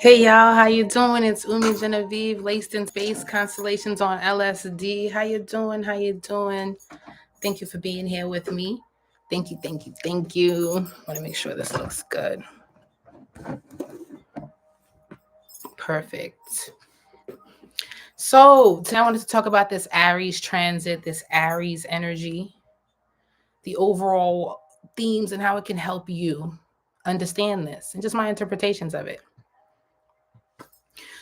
Hey y'all, how you doing? It's Umi Genevieve, laced in space constellations on LSD. How you doing? How you doing? Thank you for being here with me. Thank you, thank you, thank you. I want to make sure this looks good. Perfect. So today I wanted to talk about this Aries transit, this Aries energy, the overall themes and how it can help you understand this and just my interpretations of it.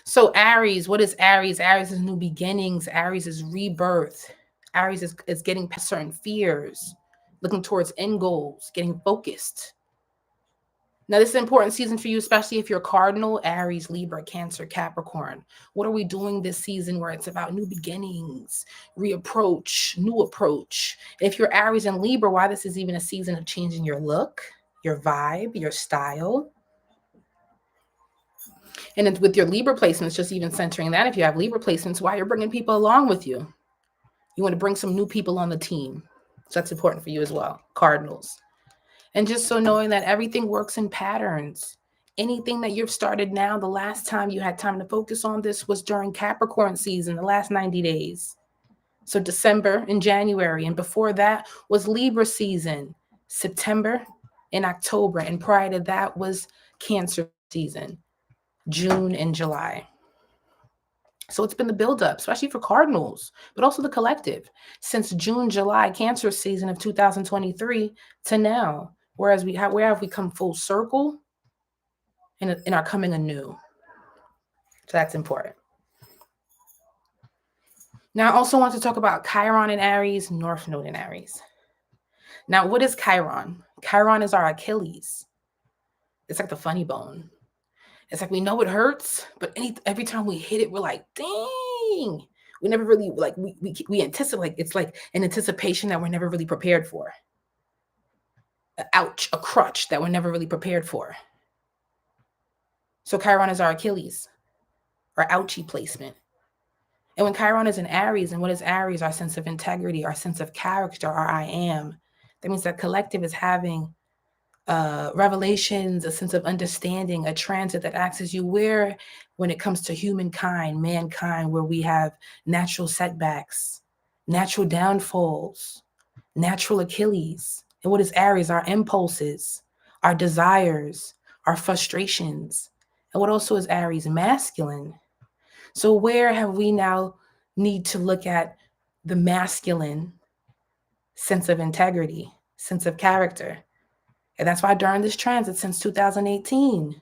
So Aries, what is Aries? Aries is new beginnings. Aries is rebirth. Aries is getting past certain fears, looking towards end goals, getting focused. Now, this is an important season for you, especially if you're Cardinal, Aries, Libra, Cancer, Capricorn. What are we doing this season where it's about new beginnings, reapproach, new approach? If you're Aries and Libra, why this is even a season of changing your look, your vibe, your style. And with your Libra placements, just even centering that, if you have Libra placements, why you're bringing people along with you. You want to bring some new people on the team. So that's important for you as well, Cardinals. And just so knowing that everything works in patterns. Anything that you've started now, the last time you had time to focus on this was during Capricorn season, the last 90 days. So December and January. And before that was Libra season, September and October. And prior to that was Cancer season, June and July. So it's been the buildup, especially for Cardinals, but also the collective, since June, July, Cancer season of 2023 to now. Whereas where have we come full circle and are coming anew. So that's important. Now, I also want to talk about Chiron in Aries, North Node in Aries. Now, what is Chiron? Chiron is our Achilles. It's like the funny bone. It's like we know it hurts, but every time we hit it, we're like, dang. We never really like we anticipate, like it's like an anticipation that we're never really prepared for. Ouch, a crutch that we're never really prepared for. So Chiron is our Achilles, our ouchie placement. And when Chiron is in Aries, and what is Aries? Our sense of integrity, our sense of character, our I am. That means that collective is having revelations, a sense of understanding, a transit that asks you where, when it comes to humankind, mankind, where we have natural setbacks, natural downfalls, natural Achilles. And what is Aries? Our impulses, our desires, our frustrations. And what also is Aries? Masculine. So where have we now need to look at the masculine sense of integrity, sense of character? And that's why during this transit since 2018,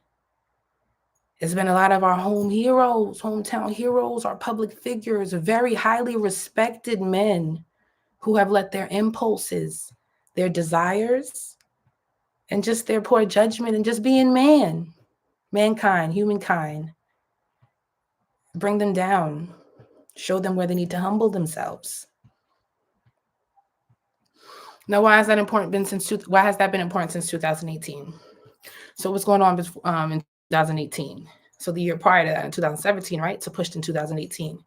it's been a lot of our home heroes, hometown heroes, our public figures, very highly respected men who have let their impulses, their desires, and just their poor judgment and just being mankind, humankind, bring them down, show them where they need to humble themselves. Now, why has that been important since 2018? So what's going on in 2018? So the year prior to that, in 2017, right? So pushed in 2018.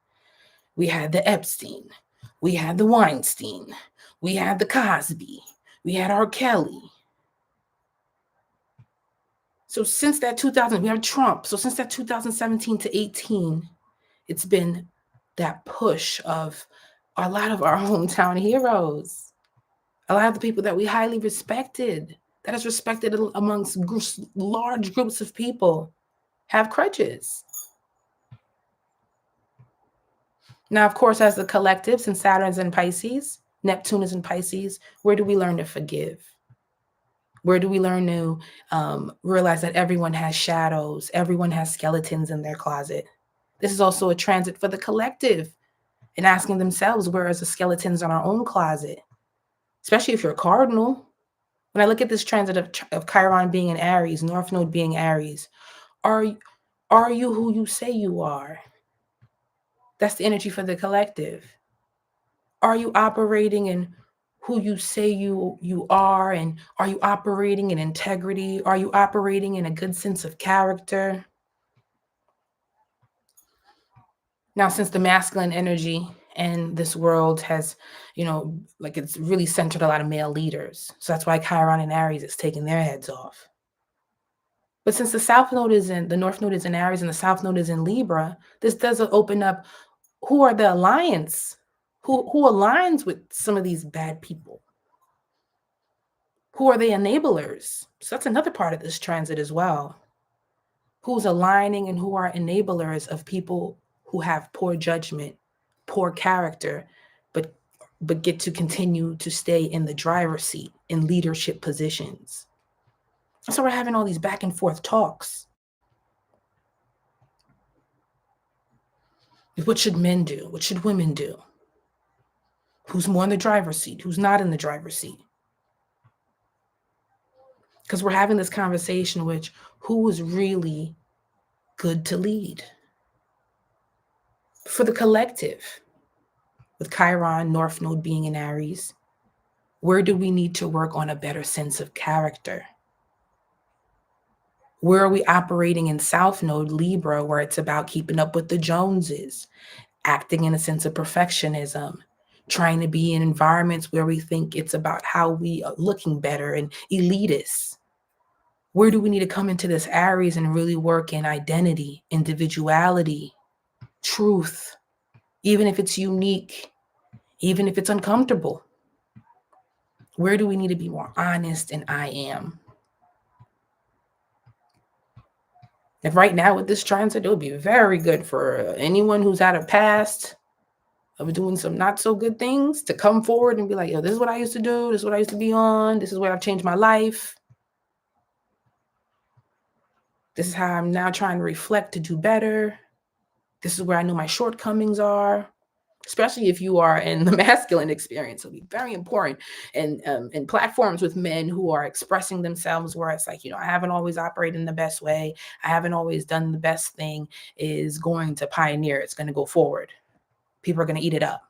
We had the Epstein, we had the Weinstein, we had the Cosby, we had R. Kelly. So since that 2000, we have Trump. So since that 2017 to 18, it's been that push of a lot of our hometown heroes, a lot of the people that we highly respected, that is respected amongst large groups of people, have crutches. Now, of course, as the collective, since Saturn's in Pisces, Neptune is in Pisces, where do we learn to forgive? Where do we learn to realize that everyone has shadows, everyone has skeletons in their closet? This is also a transit for the collective and asking themselves, where is the skeletons in our own closet? Especially if you're a Cardinal. When I look at this transit of Chiron being in Aries, North Node being Aries, are you who you say you are? That's the energy for the collective. Are you operating in who you say you are? And are you operating in integrity? Are you operating in a good sense of character? Now, since the masculine energy in this world has, like it's really centered a lot of male leaders. So that's why Chiron and Aries is taking their heads off. But since the North Node is in Aries and the South Node is in Libra, this doesn't open up who are the alliance, who aligns with some of these bad people. Who are the enablers? So that's another part of this transit as well. Who's aligning and who are enablers of people who have poor judgment, poor character, but get to continue to stay in the driver's seat in leadership positions. So we're having all these back and forth talks. What should men do? What should women do? Who's more in the driver's seat? Who's not in the driver's seat? Because we're having this conversation, which who is really good to lead? For the collective, with Chiron, North Node being in Aries, where do we need to work on a better sense of character? Where are we operating in South Node, Libra, where it's about keeping up with the Joneses, acting in a sense of perfectionism, trying to be in environments where we think it's about how we are looking better and elitists? Where do we need to come into this Aries and really work in identity, individuality, truth, even if it's unique, even if it's uncomfortable? Where do we need to be more honest and I am? If right now with this transit, it would be very good for anyone who's had a past of doing some not so good things to come forward and be like, yo, this is what I used to do. This is what I used to be on. This is where I've changed my life. This is how I'm now trying to reflect to do better. This is where I know my shortcomings are, especially if you are in the masculine experience. It'll be very important. And in platforms with men who are expressing themselves where it's like, I haven't always operated in the best way. I haven't always done the best thing is going to pioneer. It's going to go forward. People are going to eat it up.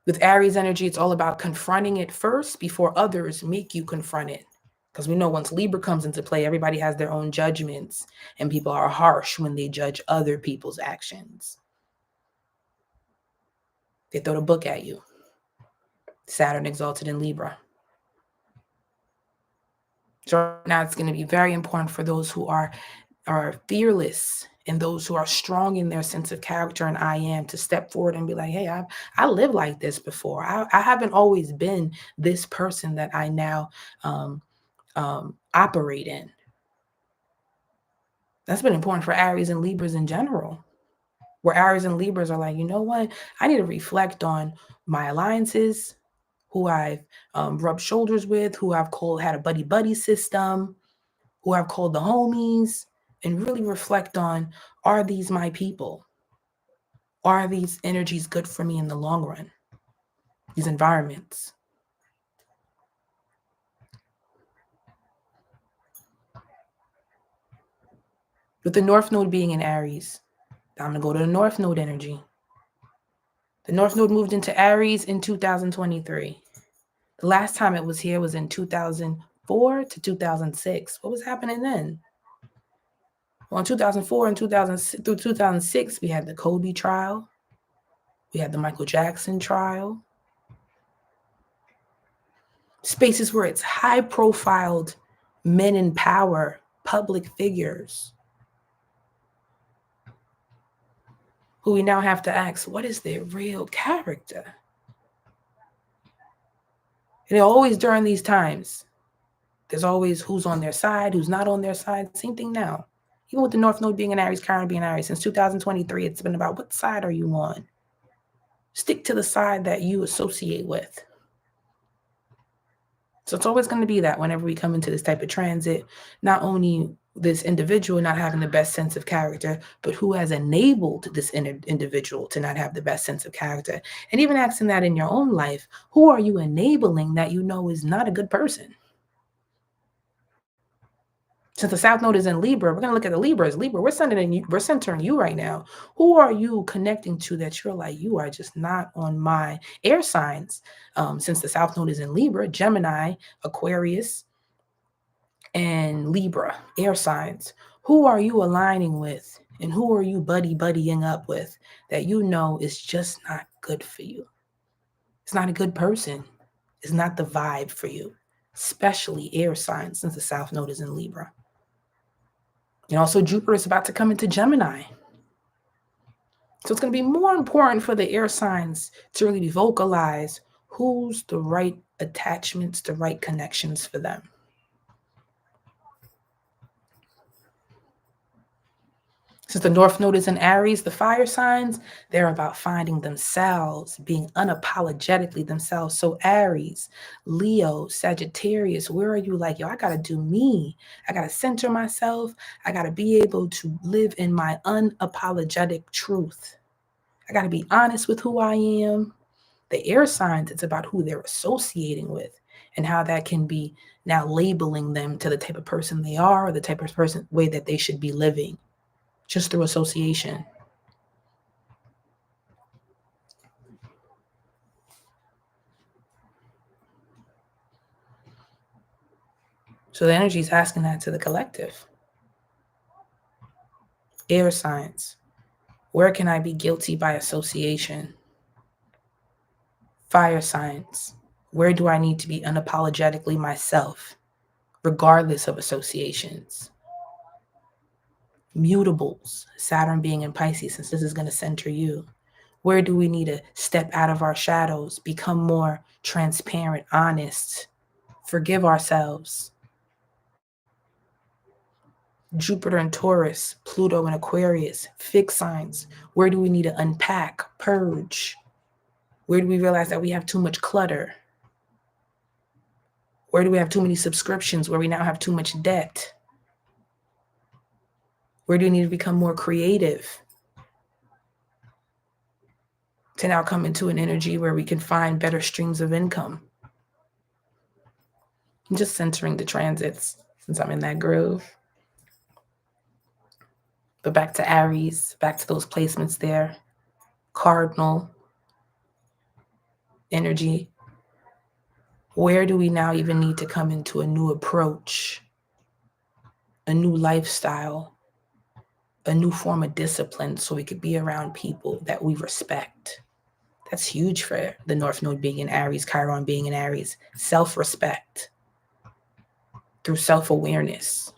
With Aries energy, it's all about confronting it first before others make you confront it. Because we know once Libra comes into play, everybody has their own judgments, and people are harsh when they judge other people's actions. They throw the book at you. Saturn exalted in Libra. So now it's going to be very important for those who are fearless and those who are strong in their sense of character and I am to step forward and be like, hey, I lived like this before. I haven't always been this person that I now operate in. That's been important for Aries and Libras in general, where Aries and Libras are like, you know what? I need to reflect on my alliances, who I've rubbed shoulders with, who I've had a buddy system, who I've called the homies, and really reflect on, are these my people? Are these energies good for me in the long run? These environments. With the North Node being in Aries, I'm going to go to the North Node energy. The North Node moved into Aries in 2023. The last time it was here was in 2004 to 2006. What was happening then? Well, in 2004 and through 2006, we had the Kobe trial. We had the Michael Jackson trial. Spaces where it's high-profiled men in power, public figures, who we now have to ask, what is their real character? And always during these times, there's always who's on their side, who's not on their side. Same thing now. Even with the North Node being in Aries, Chiron being in Aries, since 2023, it's been about what side are you on? Stick to the side that you associate with. So it's always going to be that whenever we come into this type of transit, not only this individual not having the best sense of character, but who has enabled this individual to not have the best sense of character. And even asking that in your own life, who are you enabling that you know is not a good person? Since the South Node is in Libra, we're going to look at the Libras. Libra, we're centering you right now. Who are you connecting to that you're like, you are just not on my air signs? Since the South Node is in Libra, Gemini, Aquarius, and Libra, air signs. Who are you aligning with? And who are you buddying up with that you know is just not good for you? It's not a good person. It's not the vibe for you. especially air signs, since the South Node is in Libra. And also Jupiter is about to come into Gemini. So it's going to be more important for the air signs to really vocalize who's the right attachments, the right connections for them. Since the North Node is in Aries, the fire signs, they're about finding themselves, being unapologetically themselves. So Aries, Leo, Sagittarius, where are you like, yo, I got to do me. I got to center myself. I got to be able to live in my unapologetic truth. I got to be honest with who I am. The air signs, it's about who they're associating with and how that can be now labeling them to the type of person they are or the type of person way that they should be living. Just through association. So the energy is asking that to the collective. Air signs. Where can I be guilty by association? Fire signs. Where do I need to be unapologetically myself, regardless of associations? Mutables. Saturn being in Pisces, since this is going to center you. Where do we need to step out of our shadows, become more transparent, honest, forgive ourselves? Jupiter in Taurus, Pluto in Aquarius, fixed signs. Where do we need to unpack, purge? Where do we realize that we have too much clutter? Where do we have too many subscriptions where we now have too much debt? Where do we need to become more creative to now come into an energy where we can find better streams of income? I'm just centering the transits since I'm in that groove. But back to Aries, back to those placements there. Cardinal energy. Where do we now even need to come into a new approach, a new lifestyle, a new form of discipline so we could be around people that we respect? That's huge for the North Node being in Aries, Chiron being in Aries. Self-respect through self-awareness.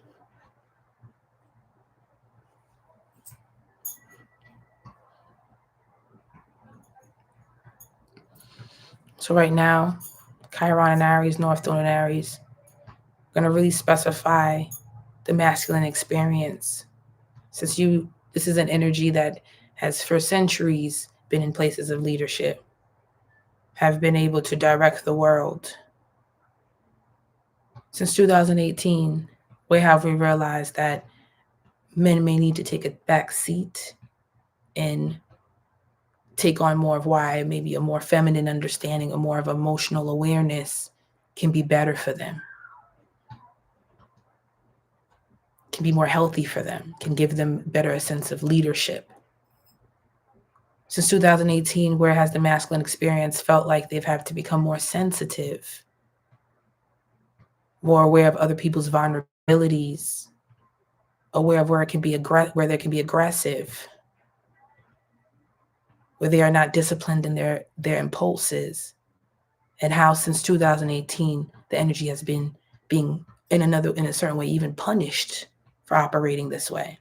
So right now, Chiron and Aries, North Node and Aries, I'm going to really specify the masculine experience. Since this is an energy that has for centuries been in places of leadership, have been able to direct the world. Since 2018, where have we realized that men may need to take a back seat and take on more of why maybe a more feminine understanding, a more of emotional awareness can be better for them, can be more healthy for them, can give them better a sense of leadership. Since 2018, where has the masculine experience felt like they've had to become more sensitive, more aware of other people's vulnerabilities, aware of where it can be where there can be aggressive, where they are not disciplined in their impulses, and how since 2018 the energy has been being in a certain way even punished for operating this way.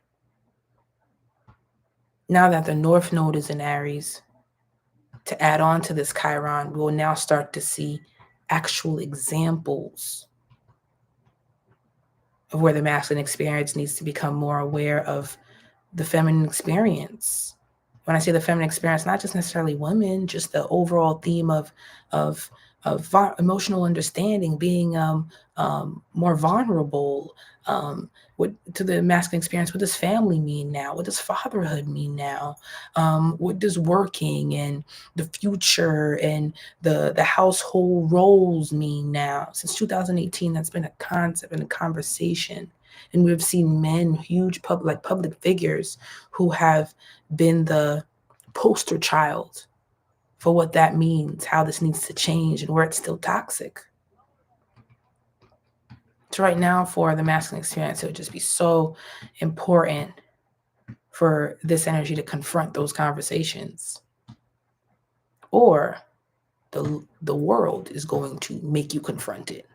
Now that the North Node is in Aries, to add on to this Chiron, we will now start to see actual examples of where the masculine experience needs to become more aware of the feminine experience. When I say the feminine experience, not just necessarily women, just the overall theme of emotional understanding, being more vulnerable. What to the masculine experience? What does family mean now? What does fatherhood mean now? What does working and the future and the household roles mean now? Since 2018, that's been a concept and a conversation. And we've seen men, huge public figures, who have been the poster child for what that means, how this needs to change, and where it's still toxic. So right now, for the masculine experience, it would just be so important for this energy to confront those conversations. Or the world is going to make you confront it.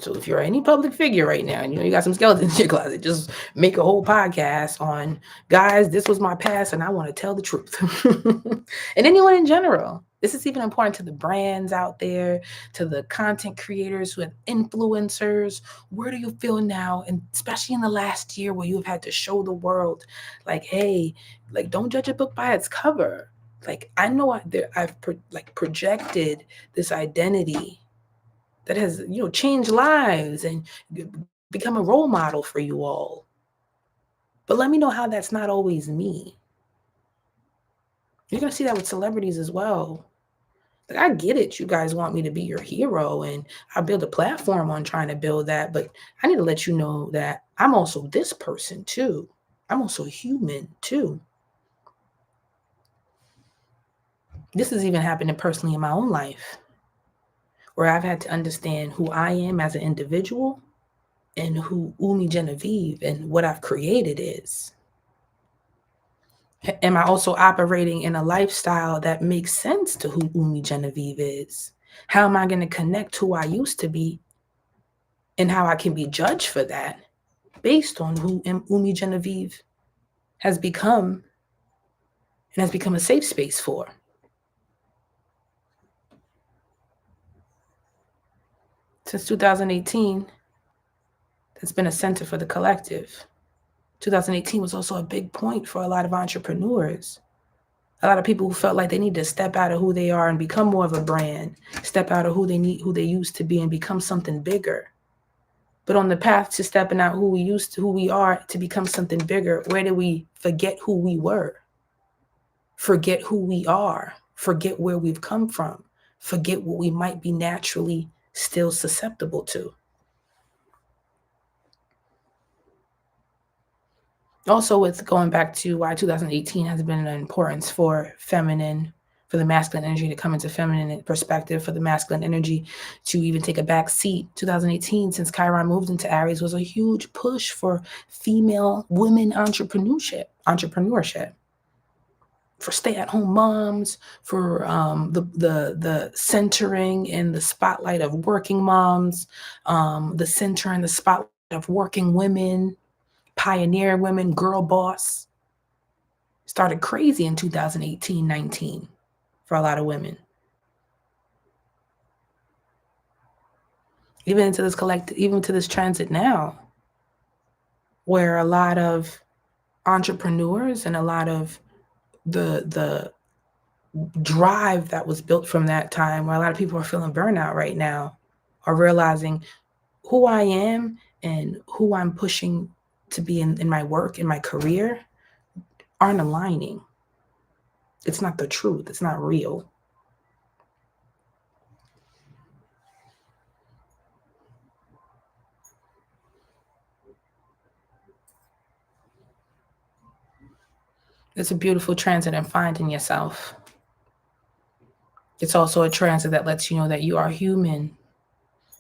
So if you're any public figure right now and you got some skeletons in your closet, just make a whole podcast on, guys, this was my past and I want to tell the truth. And anyone in general. This is even important to the brands out there, to the content creators who have influencers. Where do you feel now? And especially in the last year where you have had to show the world, like, hey, like, don't judge a book by its cover. Like, I know I've projected this identity that has, changed lives and become a role model for you all. But let me know how that's not always me. You're going to see that with celebrities as well. Like, I get it. You guys want me to be your hero, and I build a platform on trying to build that. But I need to let you know that I'm also this person too. I'm also human too. This has even happened personally in my own life, where I've had to understand who I am as an individual and who Umi Genevieve and what I've created is. Am I also operating in a lifestyle that makes sense to who Umi Genevieve is? How am I going to connect who I used to be and how I can be judged for that based on who Umi Genevieve has become and has become a safe space for? Since 2018, that's been a center for the collective. 2018 was also a big point for a lot of entrepreneurs. A lot of people who felt like they need to step out of who they are and become more of a brand, step out of who they used to be and become something bigger. But on the path to stepping out who we are to become something bigger, where do we forget who we were? Forget who we are, forget where we've come from, forget what we might be naturally still susceptible to. Also, with going back to why 2018 has been an importance for the masculine energy to come into feminine perspective, for the masculine energy to even take a back seat. 2018, since Chiron moved into Aries, was a huge push for female women entrepreneurship, for stay-at-home moms, for the centering and the spotlight of working moms, the center and the spotlight of working women, pioneer women, girl boss. Started crazy in 2018, 19 for a lot of women. Even to this transit now, where a lot of entrepreneurs and a lot of the drive that was built from that time, where a lot of people are feeling burnout right now, are realizing who I am and who I'm pushing to be in my work, in my career, aren't aligning. It's not the truth. It's not real. It's a beautiful transit in finding yourself. It's also a transit that lets you know that you are human.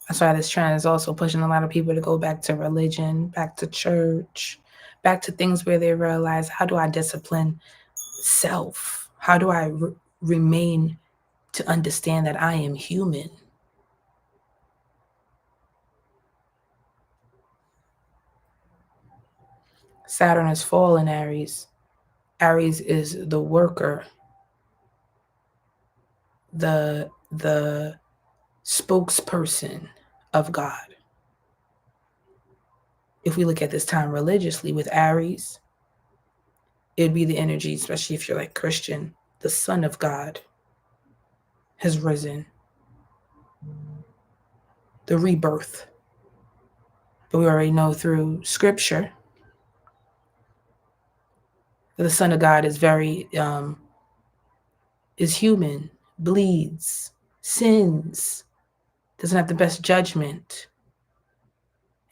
That's why this trend is also pushing a lot of people to go back to religion, back to church, back to things where they realize, how do I discipline self? How do I remain to understand that I am human? Saturn is fall in Aries. Aries is the worker, the spokesperson of God. If we look at this time religiously with Aries, it'd be the energy, especially if you're like Christian, the Son of God has risen, the rebirth. But we already know through scripture that the Son of God is is human, bleeds, sins, doesn't have the best judgment.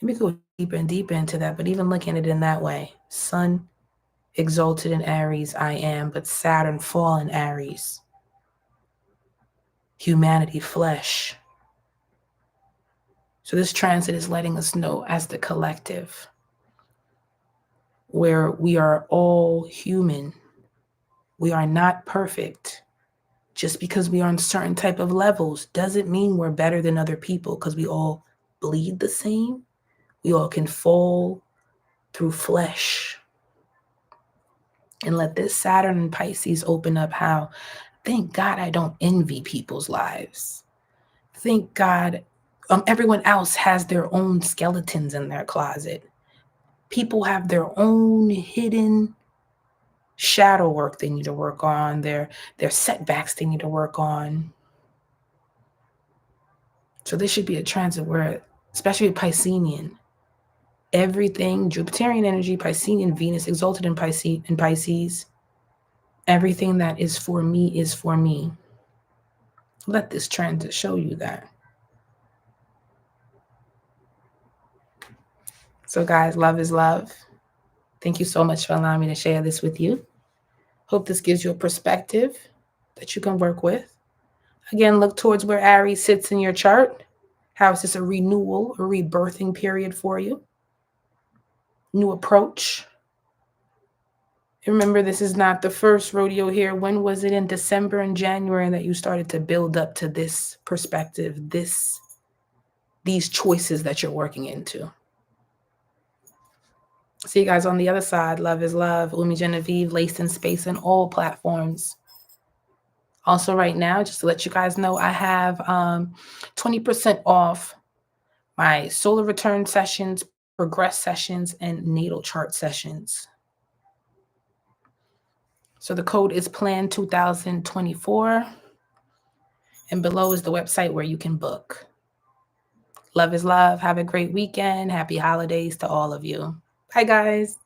Let me go deeper and deeper into that, but even looking at it in that way, Sun exalted in Aries, I am, but Saturn fall in Aries. Humanity, flesh. So this transit is letting us know as the collective, where we are all human. We are not perfect. Just because we are on certain type of levels doesn't mean we're better than other people, because we all bleed the same. We all can fall through flesh. And let this Saturn and Pisces open up how, thank God I don't envy people's lives. Thank God everyone else has their own skeletons in their closet. People have their own hidden shadow work they need to work on, their setbacks they need to work on. So this should be a transit where, especially Piscean, everything, Jupiterian energy, Piscean, Venus exalted in Pisces, everything that is for me is for me. Let this transit show you that. So guys, love is love. Thank you so much for allowing me to share this with you. Hope this gives you a perspective that you can work with. Again, look towards where Aries sits in your chart. How is this a renewal, a rebirthing period for you? New approach. Remember, this is not the first rodeo here. When was it in December and January that you started to build up to this perspective, these choices that you're working into? See you guys on the other side. Love is love. Umi Genevieve, Laced in Space, and all platforms. Also, right now, just to let you guys know, I have 20% off my solar return sessions, progress sessions, and natal chart sessions. So the code is Plan 2024. And below is the website where you can book. Love is love. Have a great weekend. Happy holidays to all of you. Bye, guys.